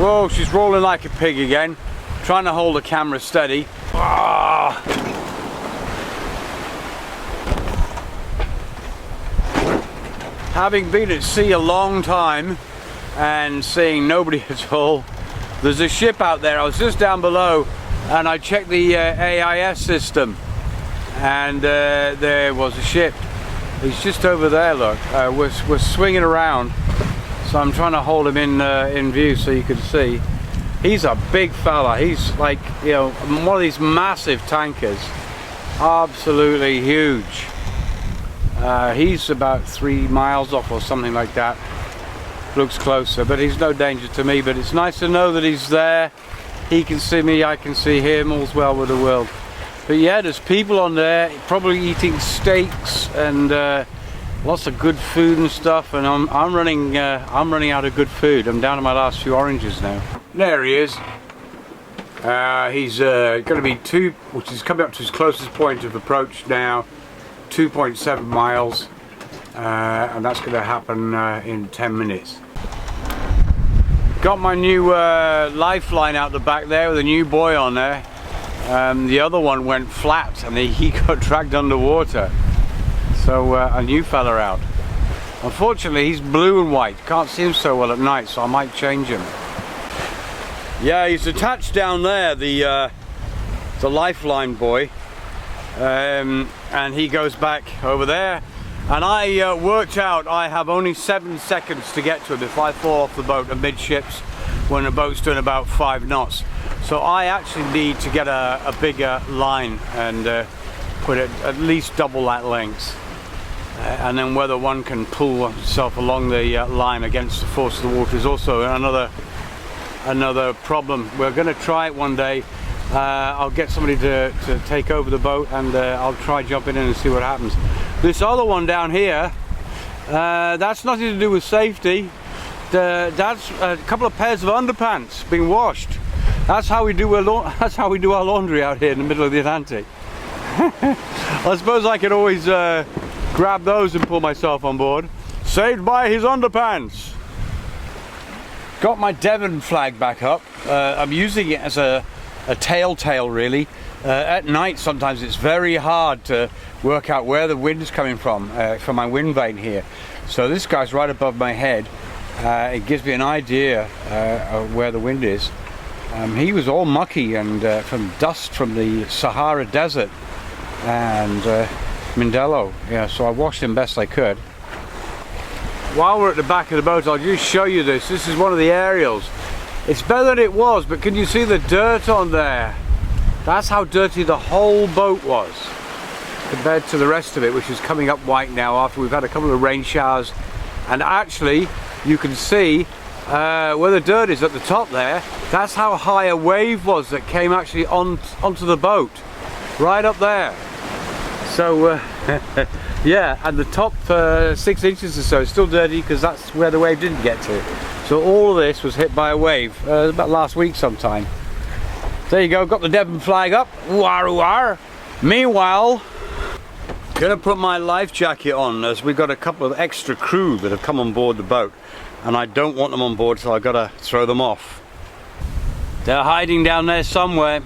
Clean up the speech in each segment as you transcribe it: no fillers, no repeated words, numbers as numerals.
Whoa, she's rolling like a pig again. Trying to hold the camera steady. Ah. Having been at sea a long time and seeing nobody at all, there's a ship out there. I was just down below and I checked the AIS system, and there was a ship. He's just over there, look. We're swinging around, so I'm trying to hold him in view so you can see. He's a big fella. He's like, you know, one of these massive tankers. Absolutely huge. He's about 3 miles off or something like that. Looks closer, but he's no danger to me. But it's nice to know that he's there. He can see me, I can see him. All's well with the world. But yeah, there's people on there probably eating steaks and lots of good food and stuff. And I'm running out of good food. I'm down to my last few oranges now. There he is. He's going to be which is coming up to his closest point of approach now, 2.7 miles, and that's going to happen in 10 minutes. Got my new Lifeline out the back there with a new buoy on there. The other one went flat and he got dragged underwater. So a new fella out. Unfortunately, he's blue and white. Can't see him so well at night, so I might change him. Yeah, he's attached down there, the Lifeline buoy, and he goes back over there. And I worked out I have only 7 seconds to get to him if I fall off the boat amidships when the boat's doing about 5 knots. So I actually need to get a bigger line and put it at least double that length. And then whether one can pull himself along the line against the force of the water is also another problem. We're going to try it one day. I'll get somebody to take over the boat, and I'll try jumping in and see what happens. This other one down here, that's nothing to do with safety. That's a couple of pairs of underpants being washed. That's how we do our laundry out here in the middle of the Atlantic. I suppose I could always grab those and pull myself on board. Saved by his underpants. Got my Devon flag back up. I'm using it as a telltale really. At night sometimes it's very hard to work out where the wind is coming from my wind vane here. So this guy's right above my head. It gives me an idea of where the wind is. He was all mucky and from dust from the Sahara Desert and Mindelo. Yeah, so I washed him best I could. While we're at the back of the boat, I'll just show you this. This is one of the aerials. It's better than it was, but can you see the dirt on there? That's how dirty the whole boat was compared to the rest of it, which is coming up white now after we've had a couple of rain showers. And actually, you can see where the dirt is at the top there. That's how high a wave was that came actually onto the boat, right up there. So yeah, and the top 6 inches or so is still dirty because that's where the wave didn't get to. So all of this was hit by a wave about last week sometime. There you go, got the Devon flag up. War. Meanwhile, gonna put my life jacket on as we've got a couple of extra crew that have come on board the boat, and I don't want them on board, so I've got to throw them off. They're hiding down there somewhere.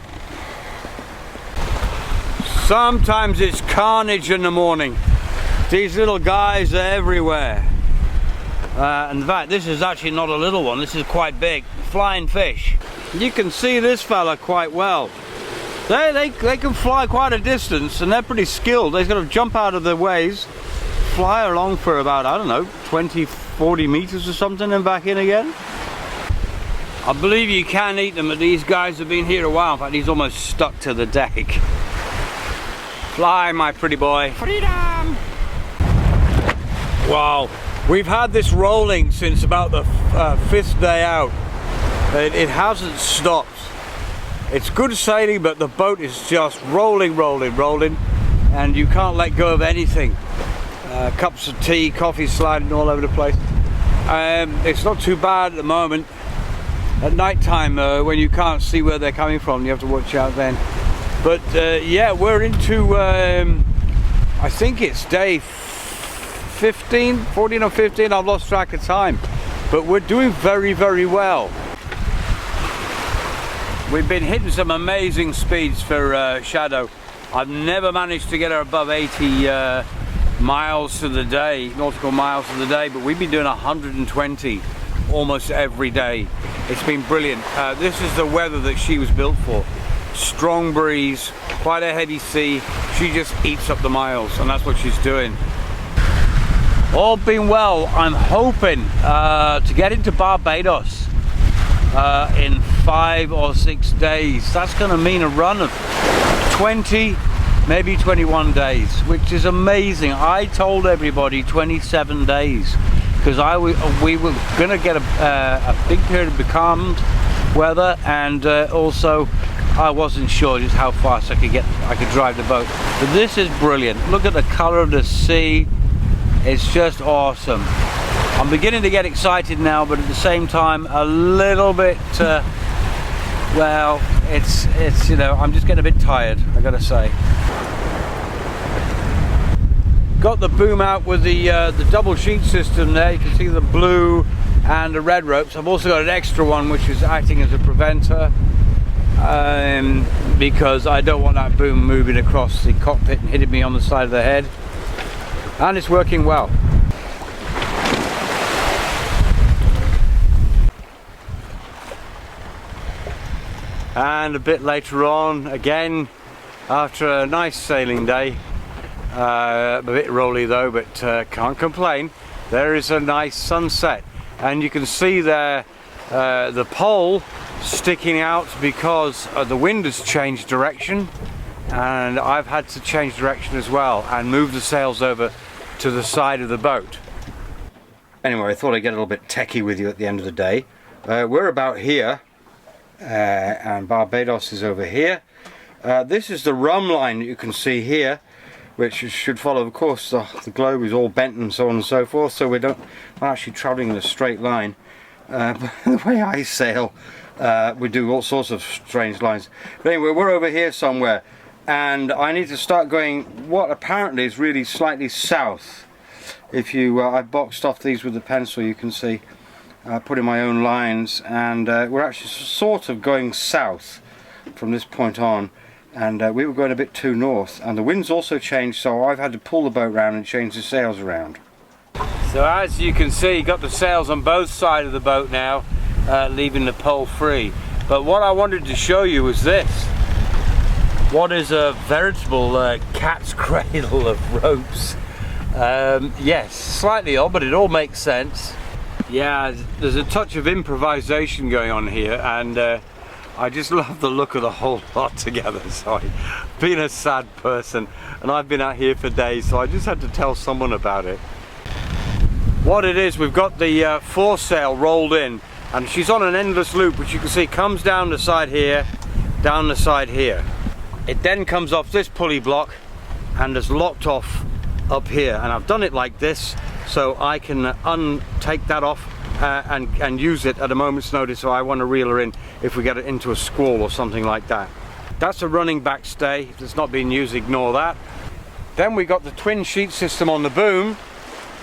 Sometimes it's carnage in the morning. These little guys are everywhere. In fact, this is actually not a little one, this is quite big. Flying fish. You can see this fella quite well. They can fly quite a distance and they're pretty skilled. They're going to jump out of the waves, fly along for about, I don't know, 20-40 meters or something and back in again. I believe you can eat them, but these guys have been here a while. In fact, he's almost stuck to the deck. Fly, my pretty boy. Freedom! Wow, we've had this rolling since about the 5th day out. It hasn't stopped. It's good sailing, but the boat is just rolling, and you can't let go of anything. Cups of tea, coffee sliding all over the place. It's not too bad at the moment. At night time, when you can't see where they're coming from, you have to watch out then. But yeah, we're into, I think it's day 14 or 15, I've lost track of time. But we're doing very, very well. We've been hitting some amazing speeds for Seadog. I've never managed to get her above 80 miles to the day, nautical miles to the day, but we've been doing 120 almost every day. It's been brilliant. This is the weather that she was built for. Strong breeze, quite a heady sea. She just eats up the miles, and that's what she's doing. All being well, I'm hoping to get into Barbados in 5 or 6 days. That's going to mean a run of 20, maybe 21 days, which is amazing. I told everybody 27 days because we were going to get a big period of becalmed weather, and also I wasn't sure just how fast I could drive the boat. But this is brilliant. Look at the color of the sea. It's just awesome. I'm beginning to get excited now, but at the same time a little bit well, it's you know, I'm just getting a bit tired, I gotta say. Got the boom out with the double sheet system there. You can see the blue and the red ropes. I've also got an extra one which is acting as a preventer, because I don't want that boom moving across the cockpit and hitting me on the side of the head. And it's working well. And a bit later on, again, after a nice sailing day, a bit rolly though, but can't complain, there is a nice sunset. And you can see there the pole sticking out because the wind has changed direction, and I've had to change direction as well and move the sails over to the side of the boat. Anyway, I thought I'd get a little bit techie with you at the end of the day. We're about here, and Barbados is over here. This is the rum line that you can see here, which should follow, of course, the globe is all bent and so on and so forth, so we're not actually travelling in a straight line. But the way I sail, we do all sorts of strange lines. But anyway, we're over here somewhere, and I need to start going what apparently is really slightly south. If you, I boxed off these with the pencil, you can see I put in my own lines, and we're actually sort of going south from this point on, and we were going a bit too north, and the wind's also changed, so I've had to pull the boat around and change the sails around. So as you can see, got the sails on both sides of the boat now, leaving the pole free. But what I wanted to show you was this. What is a veritable cat's cradle of ropes. Yes, slightly odd, but it all makes sense. Yeah, there's a touch of improvisation going on here, and I just love the look of the whole lot together. So I've been a sad person, and I've been out here for days, so I just had to tell someone about it. What it is, we've got the foresail rolled in, and she's on an endless loop, which you can see comes down the side here, down the side here. It then comes off this pulley block and is locked off up here, and I've done it like this so I can take that off and use it at a moment's notice, so I want to reel her in if we get it into a squall or something like that. That's a running back stay. If it's not being used, ignore that. Then we got the twin sheet system on the boom.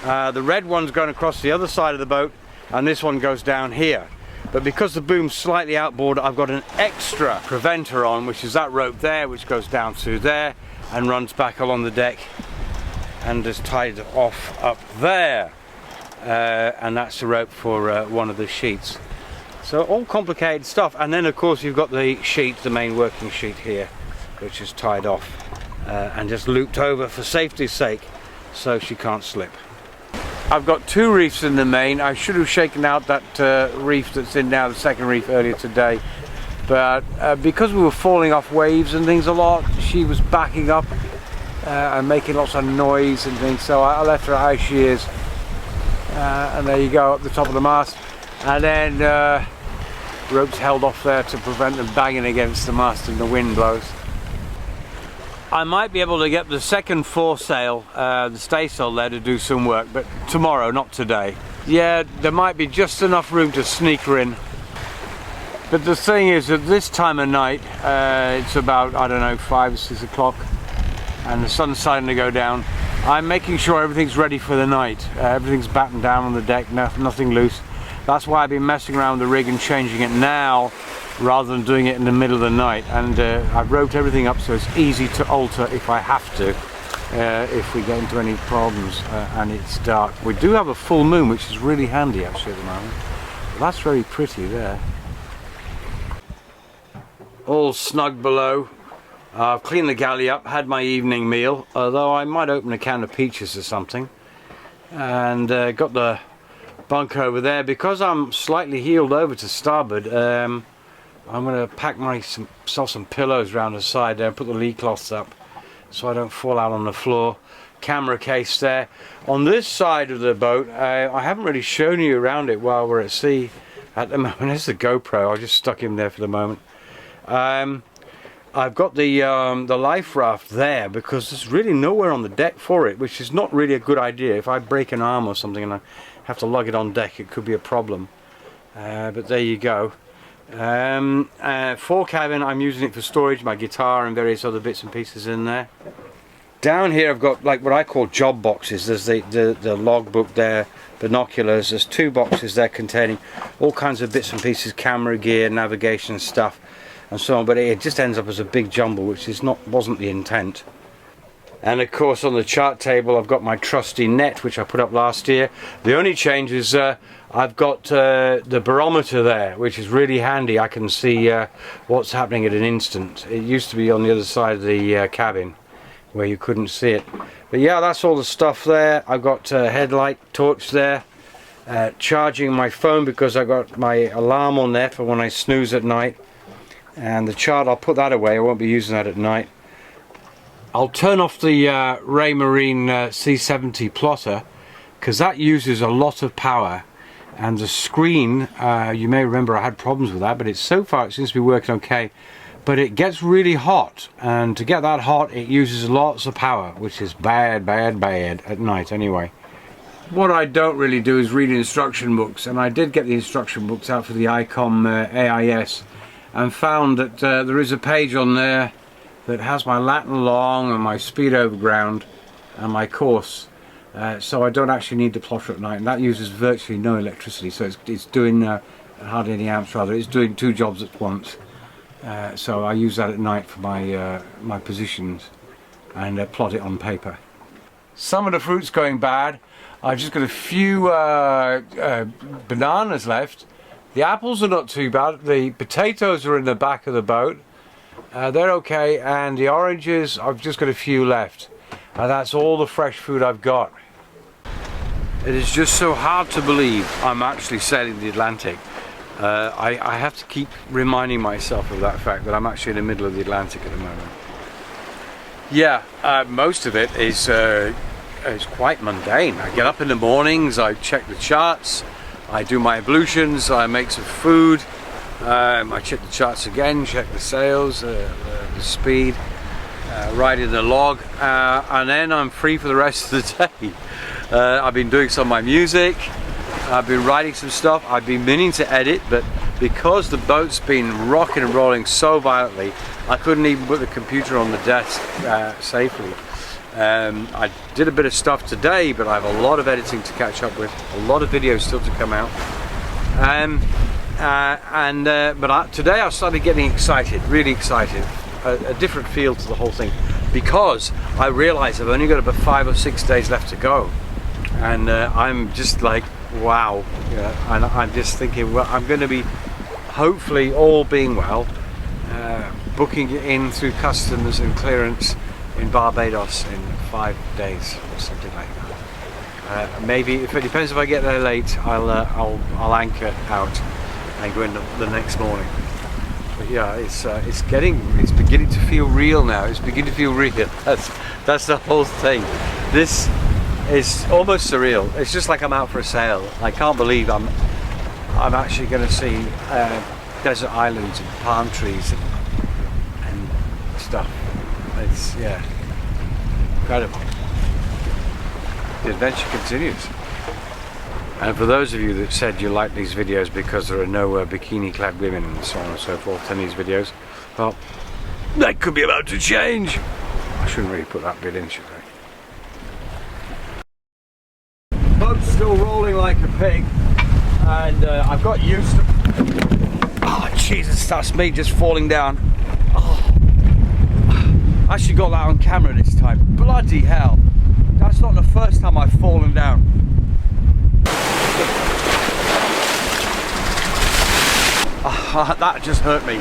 The red one's going across the other side of the boat, and this one goes down here. But because the boom's slightly outboard, I've got an extra preventer on, which is that rope there, which goes down through there and runs back along the deck and is tied off up there. And that's the rope for one of the sheets. So all complicated stuff. And then of course you've got the sheet, the main working sheet here, which is tied off and just looped over for safety's sake so she can't slip. I've got 2 reefs in the main. I should have shaken out that reef that's in now, the second reef, earlier today, but because we were falling off waves and things a lot, she was backing up and making lots of noise and things, so I left her as she is, and there you go, up the top of the mast, and then ropes held off there to prevent them banging against the mast and the wind blows. I might be able to get the second foresail, the staysail there, to do some work, but tomorrow, not today. Yeah, there might be just enough room to sneak her in. But the thing is, at this time of night, it's about, I don't know, 5 or 6 o'clock, and the sun's starting to go down. I'm making sure everything's ready for the night. Everything's battened down on the deck, nothing loose. That's why I've been messing around with the rig and changing it now rather than doing it in the middle of the night. And I've roped everything up so it's easy to alter if I have to, if we get into any problems and it's dark. We do have a full moon, which is really handy actually at the moment. But that's very pretty there. All snug below. I've cleaned the galley up, had my evening meal, although I might open a can of peaches or something. And got the bunk over there. Because I'm slightly heeled over to starboard, I'm going to pack some pillows around the side there and put the lee cloths up so I don't fall out on the floor. Camera case there. On this side of the boat, I haven't really shown you around it while we're at sea at the moment. There's the GoPro, I just stuck him there for the moment. I've got the life raft there because there's really nowhere on the deck for it, which is not really a good idea. If I break an arm or something and I have to lug it on deck, it could be a problem. But there you go. Fore cabin, I'm using it for storage, my guitar and various other bits and pieces in there. Down here I've got like what I call job boxes. There's the logbook there, binoculars, there's 2 boxes there containing all kinds of bits and pieces, camera gear, navigation stuff and so on, but it just ends up as a big jumble, which wasn't the intent. And of course on the chart table I've got my trusty net, which I put up last year. The only change is I've got the barometer there, which is really handy. I can see what's happening at an instant. It used to be on the other side of the cabin where you couldn't see it. But yeah, that's all the stuff there. I've got headlight torch there, charging my phone because I've got my alarm on there for when I snooze at night. And the chart, I'll put that away, I won't be using that at night. I'll turn off the Raymarine C70 plotter because that uses a lot of power, and the screen, you may remember I had problems with that, but so far it seems to be working okay. But it gets really hot, and to get that hot it uses lots of power, which is bad at night anyway. What I don't really do is read instruction books, and I did get the instruction books out for the ICOM AIS and found that there is a page on there that has my Latin long and my speed overground and my course, so I don't actually need the plotter at night, and that uses virtually no electricity, so it's doing hardly any amps rather. It's doing 2 jobs at once, so I use that at night for my positions and plot it on paper. Some of the fruit's going bad. I've just got a few bananas left. The apples are not too bad. The potatoes are in the back of the boat. They're okay, and the oranges, I've just got a few left. And that's all the fresh food I've got. It is just so hard to believe I'm actually sailing the Atlantic. I have to keep reminding myself of that fact, that I'm actually in the middle of the Atlantic at the moment. Yeah, most of it is quite mundane. I get up in the mornings, I check the charts, I do my ablutions, I make some food, I check the charts again, check the sails, the speed, write in the log, and then I'm free for the rest of the day. I've been doing some of my music, I've been writing some stuff, I've been meaning to edit, but because the boat's been rocking and rolling so violently, I couldn't even put the computer on the desk safely. I did a bit of stuff today, but I have a lot of editing to catch up with, a lot of videos still to come out. Today I started getting excited, really excited, a different feel to the whole thing, because I realised I've only got about 5 or 6 days left to go, and I'm just like, wow, and I'm just thinking, well, I'm going to be, hopefully all being well, booking it in through customs and clearance in Barbados in 5 days or something like that. Maybe, if it depends if I get there late, I'll anchor out and go in the next morning. But yeah, it's beginning to feel real now. It's beginning to feel real. That's the whole thing. This is almost surreal. It's just like I'm out for a sail. I can't believe I'm actually going to see desert islands and palm trees and stuff. It's, yeah, incredible. The adventure continues. And for those of you that said you like these videos because there are no bikini clad women and so on and so forth in these videos, well, that could be about to change. I shouldn't really put that bit in, should I? Boat's still rolling like a pig. and I've got used to... Oh Jesus, that's me just falling down. Oh. I actually got that on camera this time. Bloody hell. That's not the first time I've fallen down. That just hurt me.